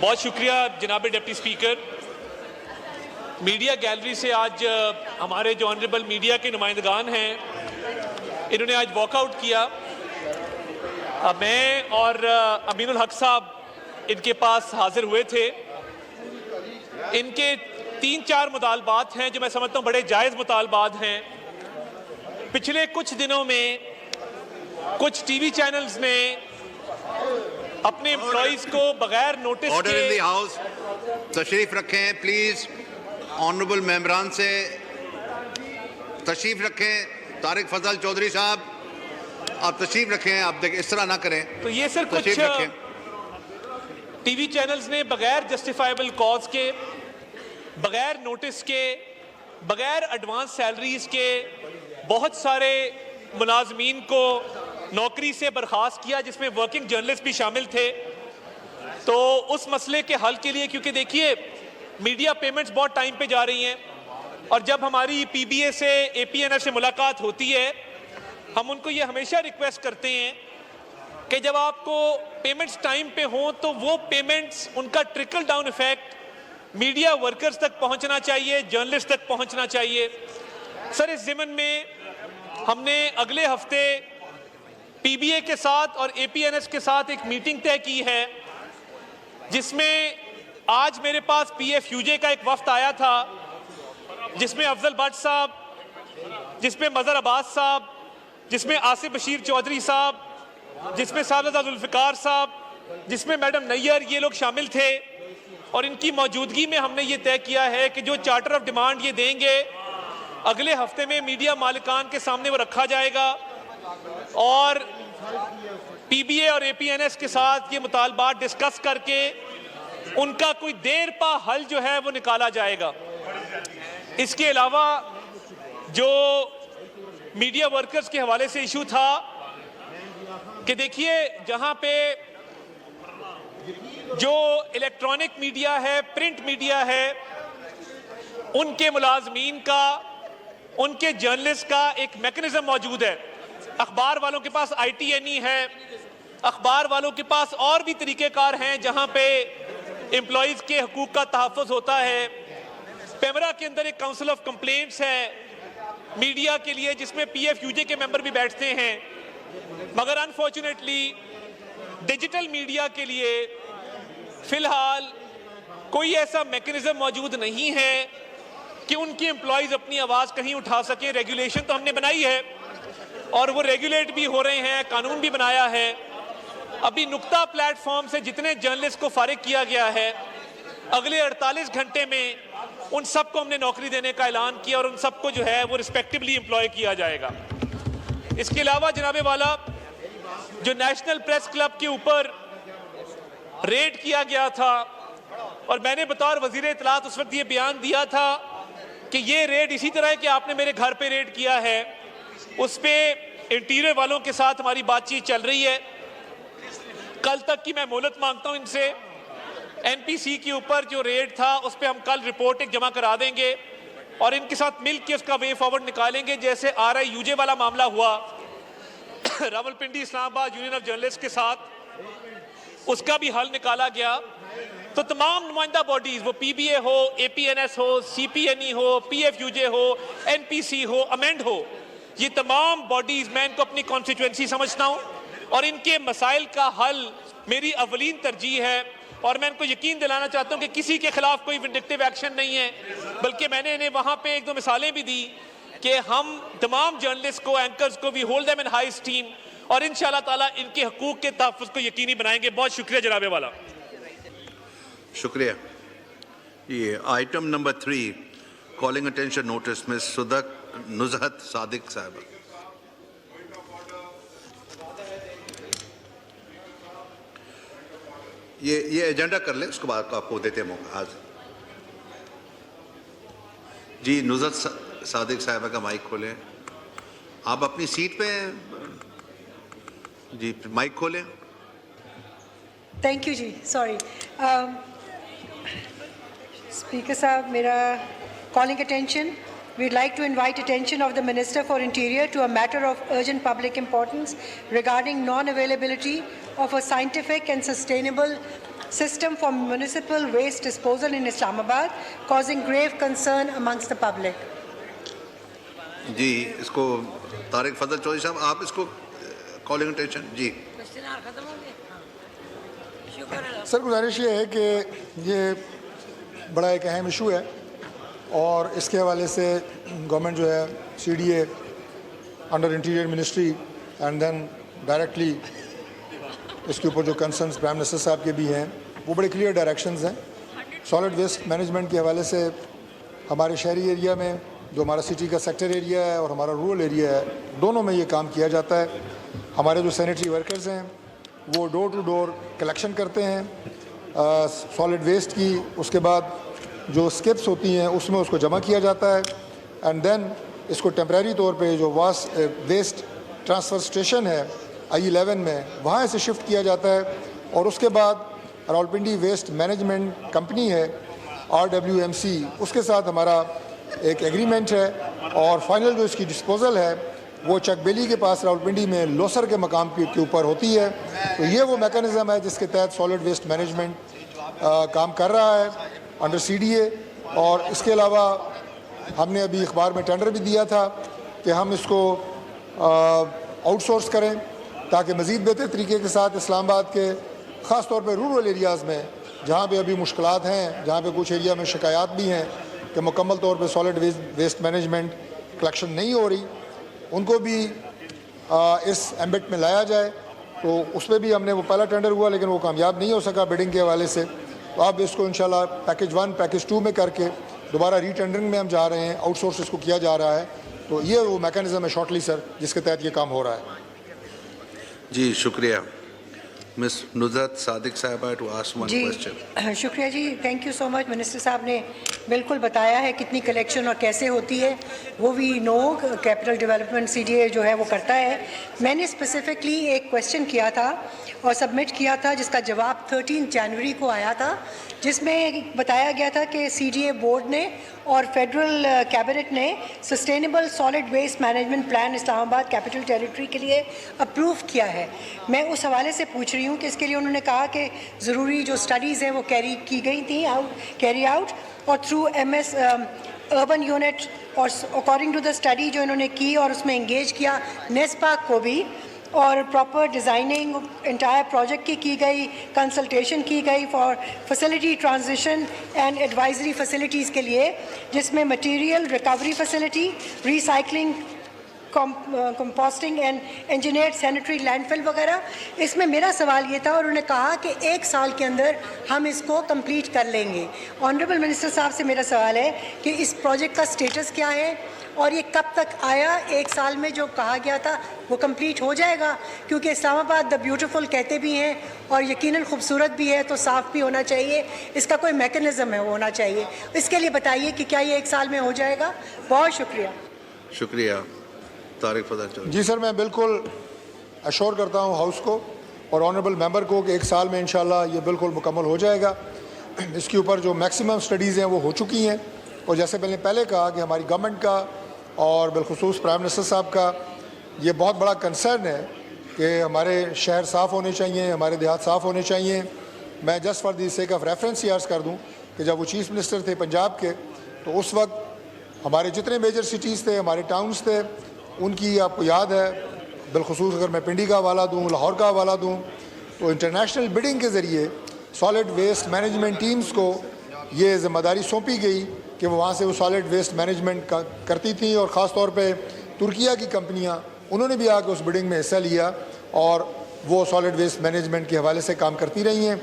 बहुत शुक्रिया जनाब डिप्टी स्पीकर। मीडिया गैलरी से आज हमारे जो ऑनरेबल मीडिया के नुमाइंदगान हैं, इन्होंने आज वॉकआउट किया। मैं और अमीनुल हक साहब इनके पास हाजिर हुए थे। इनके 3-4 मुतालबात हैं जो मैं समझता हूँ बड़े जायज़ मुतालबात हैं। पिछले कुछ दिनों में कुछ टीवी चैनल्स ने अपने एम्प्लॉइज को बगैर notice order in the house, तशरीफ रखें प्लीज। ऑनरेबल मेंबरान से तशरीफ रखें। तारिक फजल चौधरी साहब, आप तशरीफ रखें। आप देखें, इस तरह ना करें। तो ये सर कुछ टीवी चैनल्स ने बगैर जस्टिफाइबल कॉज के, बगैर नोटिस के, बगैर एडवांस सैलरीज के बहुत सारे मुलाजमीन को नौकरी से बर्खास्त किया, जिसमें वर्किंग जर्नलिस्ट भी शामिल थे। तो उस मसले के हल के लिए, क्योंकि देखिए मीडिया पेमेंट्स बहुत टाइम पे जा रही हैं, और जब हमारी पीबीए से एपीएनएस से मुलाकात होती है, हम उनको ये हमेशा रिक्वेस्ट करते हैं कि जब आपको पेमेंट्स टाइम पे हों तो वो पेमेंट्स, उनका trickle down effect media workers तक पहुंचना चाहिए, जर्नलिस्ट तक पहुंचना चाहिए। सर, इस ज़िमन में हमने अगले हफ्ते पीबीए के साथ और एपीएनएस के साथ एक मीटिंग तय की है, जिसमें आज मेरे पास पीएफयूजे का एक वफ्द आया था, जिसमें अफजल भट्ट साहब, जिसमें मजहर अब्बास साहब, जिसमें आसिफ बशीर चौधरी साहब, जिसमें सादत जुल्फ़िकार साहब, जिसमें मैडम नैयर, ये लोग शामिल थे। और इनकी मौजूदगी में हमने ये तय किया है कि जो चार्टर ऑफ डिमांड ये देंगे, अगले हफ्ते में मीडिया मालिकान के सामने वो रखा जाएगा, और पीबीए और एपीएनएस के साथ ये मुतालबात डिस्कस करके उनका कोई देर पा हल जो है वो निकाला जाएगा। इसके अलावा जो मीडिया वर्कर्स के हवाले से इशू था कि देखिए, जहां पे जो इलेक्ट्रॉनिक मीडिया है, प्रिंट मीडिया है, उनके मुलाजमीन का, उनके जर्नलिस्ट का एक मैकेनिज्म मौजूद है। अखबार वालों के पास ITNE है, अखबार वालों के पास और भी तरीक़ेकार हैं जहां पे एम्प्लॉइज़ के हकूक़ का तहफ़्फ़ुज़ होता है। पेमरा के अंदर एक काउंसिल ऑफ कंप्लेंट्स है मीडिया के लिए, जिसमें पीएफयूजे के मेंबर भी बैठते हैं। मगर अनफॉर्चुनेटली डिजिटल मीडिया के लिए फ़िलहाल कोई ऐसा मैकेनिज्म मौजूद नहीं है कि उनकी एम्प्लॉइज़ अपनी आवाज़ कहीं उठा सकें। रेगुलेशन तो हमने बनाई है और वो रेगुलेट भी हो रहे हैं, कानून भी बनाया है। अभी नुक्ता प्लेटफॉर्म से जितने जर्नलिस्ट को फारिग किया गया है, अगले 48 घंटे में उन सबको हमने नौकरी देने का ऐलान किया और उन सबको जो है वो रिस्पेक्टिवली एम्प्लॉय किया जाएगा। इसके अलावा जनाबे वाला, जो नेशनल प्रेस क्लब के ऊपर रेड किया गया था, और मैंने बतौर वजीर इत्तलात उस वक्त ये बयान दिया था कि ये रेड इसी तरह है कि आपने मेरे घर पे रेड किया है। उस पर इंटीरियर वालों के साथ हमारी बातचीत चल रही है। कल तक की मैं मोहलत मांगता हूं इनसे। एनपीसी के ऊपर जो रेड था उस पर हम कल रिपोर्ट एक जमा करा देंगे और इनके साथ मिल के उसका वे फॉरवर्ड निकालेंगे। जैसे RIUJ वाला मामला हुआ Rawalpindi Islamabad union of journalist के साथ, उसका भी हल निकाला गया। तो तमाम नुमाइंदा बॉडीज, वो पीबीए हो, एपीएनएस हो, CPNE हो, पीएफयूजे हो, NPC हो, अमेंड हो, ये तमाम बॉडीज, मैं इनको अपनी कॉन्स्टिट्यूएंसी समझता हूँ और इनके मसाइल का हल मेरी अवलीन तरजीह है। और मैं इनको यकीन दिलाना चाहता हूँ कि किसी के खिलाफ कोई विंडिक्टिव एक्शन नहीं है, बल्कि मैंने इन्हें वहाँ पे 1-2 मिसालें भी दी कि हम तमाम जर्नलिस्ट को, एंकर्स को, we hold them in high esteem, और इंशाअल्लाह ताला इनके हकूक़ के तहफ़्फ़ुज़ को यकीनी बनाएंगे। बहुत शुक्रिया जनाबे वाला। शुक्रिया। ये item number 3, calling attention notice, miss Nuzhat Sadiq साहब। ये एजेंडा कर ले, उसके बाद आपको देते हैं मौका। आज जी, नुज़हत सादिक साहब का माइक खोलें। आप अपनी सीट पे जी, माइक खोलें। थैंक यू जी, सॉरी स्पीकर साहब, मेरा calling attention, we'd like to invite attention of the Minister for Interior to a matter of urgent public importance regarding non-availability of a scientific and sustainable system for municipal waste disposal in Islamabad, causing grave concern amongst the public. जी, इसको तारिक फजल चौधरी साहब, आप इसको calling attention जी। Sir, गुजारिश ये है कि ये बड़ा एक अहम इशू है और इसके हवाले से गवर्नमेंट जो है CDA under interior ministry and then directly इसके ऊपर जो कंसर्न्स प्राइम मिनिस्टर साहब के भी हैं वो बड़े क्लियर डायरेक्शंस हैं। सॉलिड वेस्ट मैनेजमेंट के हवाले से हमारे शहरी एरिया में जो हमारा सिटी का सेक्टर एरिया है और हमारा रूरल एरिया है, दोनों में ये काम किया जाता है। हमारे जो सैनिटरी वर्कर्स हैं वो डोर टू डोर कलेक्शन करते हैं सॉलिड वेस्ट की, उसके बाद जो स्किप्स होती हैं उसमें उसको जमा किया जाता है एंड देन इसको टेम्परेरी तौर पे जो वेस्ट ट्रांसफ़र स्टेशन है I11 में वहाँ से शिफ्ट किया जाता है और उसके बाद रावलपिंडी वेस्ट मैनेजमेंट कंपनी है RWMC, उसके साथ हमारा एक एग्रीमेंट है और फाइनल जो इसकी डिस्पोजल है वो चकबेली के पास रावलपिंडी में लोसर के मकाम के ऊपर होती है। तो ये वो मैकेनिज़्म है जिसके तहत सॉलिड वेस्ट मैनेजमेंट काम कर रहा है अंडर CDA। और इसके अलावा हमने अभी अखबार में टेंडर भी दिया था कि हम इसको आउटसोर्स करें ताकि मज़ीद बेहतर तरीके के साथ इस्लामाबाद के ख़ास तौर पर रूरल एरियाज़ में जहाँ पे अभी मुश्किलात हैं, जहाँ पे कुछ एरिया में शिकायत भी हैं कि मुकम्मल तौर पे सॉलिड वेस्ट मैनेजमेंट कलेक्शन नहीं हो रही, उनको भी इस एम्बिट में लाया जाए। तो उस पर भी हमने वो पहला टेंडर हुआ लेकिन वो कामयाब नहीं हो सका बिडिंग के हवाले से। तो अब इसको इंशाल्लाह पैकेज 1 पैकेज 2 में करके दोबारा रीटेंडरिंग में हम जा रहे हैं, आउटसोर्स इसको किया जा रहा है। तो ये वो मैकेनिज़्म है शॉर्टली सर जिसके तहत ये काम हो रहा है। जी शुक्रिया। मिस नुज़रत सादिक साहिबा टू आस्क वन क्वेश्चन। शुक्रिया जी, thank you so much. Minister साहब ने बिल्कुल बताया है कितनी कलेक्शन और कैसे होती है, वो भी नो कैपिटल डेवलपमेंट CDA जो है वो करता है। मैंने स्पेसिफिकली एक क्वेश्चन किया था और सबमिट किया था जिसका जवाब 13 जनवरी को आया था, जिसमें बताया गया था कि CDA बोर्ड ने और फेडरल कैबिनेट ने sustainable solid waste management plan Islamabad capital territory के लिए अप्रूव किया है। मैं उस हवाले से पूछ रही हूँ कि इसके लिए उन्होंने कहा कि ज़रूरी जो स्टडीज़ हैं वो कैरी आउट और थ्रू MS अर्बन यूनिट और अकॉर्डिंग टू द स्टडी जो इन्होंने की और उसमें इंगेज किया नेस्पाक को भी और प्रॉपर डिज़ाइनिंग इंटायर प्रोजेक्ट की गई, कंसल्टेशन की गई for facility transition and advisory facilities के लिए, जिसमें material recovery facility, recycling, composting and engineered sanitary landfill वगैरह। इसमें मेरा सवाल ये था और उन्होंने कहा कि 1 साल के अंदर हम इसको कंप्लीट कर लेंगे। ऑनरेबल मिनिस्टर साहब से मेरा सवाल है कि इस प्रोजेक्ट का स्टेटस क्या है और ये कब तक आया? 1 साल में जो कहा गया था वो कंप्लीट हो जाएगा? क्योंकि इस्लामाबाद द ब्यूटीफुल कहते भी हैं और यकीनन खूबसूरत भी है, तो साफ़ भी होना चाहिए, इसका कोई मैकेनिज़्म है वो होना चाहिए। इसके लिए बताइए कि क्या ये 1 साल में हो जाएगा? बहुत शुक्रिया। शुक्रिया। तारिक फजल चौधरी। जी सर, मैं बिल्कुल अश्योर करता हूँ हाउस को और ऑनरेबल मेंबर को कि 1 साल में इंशाल्लाह ये बिल्कुल मुकम्मल हो जाएगा। इसके ऊपर जो मैक्सिमम स्टडीज़ हैं वो हो चुकी हैं और जैसे मैंने पहले कहा कि हमारी गवर्नमेंट का और बिलखुसूस प्राइम मिनिस्टर साहब का ये बहुत बड़ा कंसर्न है कि हमारे शहर साफ़ होने चाहिए, हमारे देहात साफ़ होने चाहिए। मैं just for the sake of reference ही अर्ज़ कर दूँ कि जब वो चीफ़ मिनिस्टर थे पंजाब के, तो उस वक्त हमारे जितने मेजर सिटीज़ थे, हमारे टाउन्स थे, उनकी आपको याद है, बिलखुसूस अगर मैं पिंडी का हवाला दूँ, लाहौर का हवाला दूँ, तो इंटरनेशनल बिडिंग के ज़रिए सॉलिड वेस्ट मैनेजमेंट टीम्स को ये ज़िम्मेदारी सौंपी गई कि वो वहाँ से वो सॉलिड वेस्ट मैनेजमेंट करती थी और ख़ास तौर पे तुर्किया की कंपनियाँ, उन्होंने भी आकर उस बिडिंग में हिस्सा लिया और वो सॉलिड वेस्ट मैनेजमेंट के हवाले से काम करती रही हैं।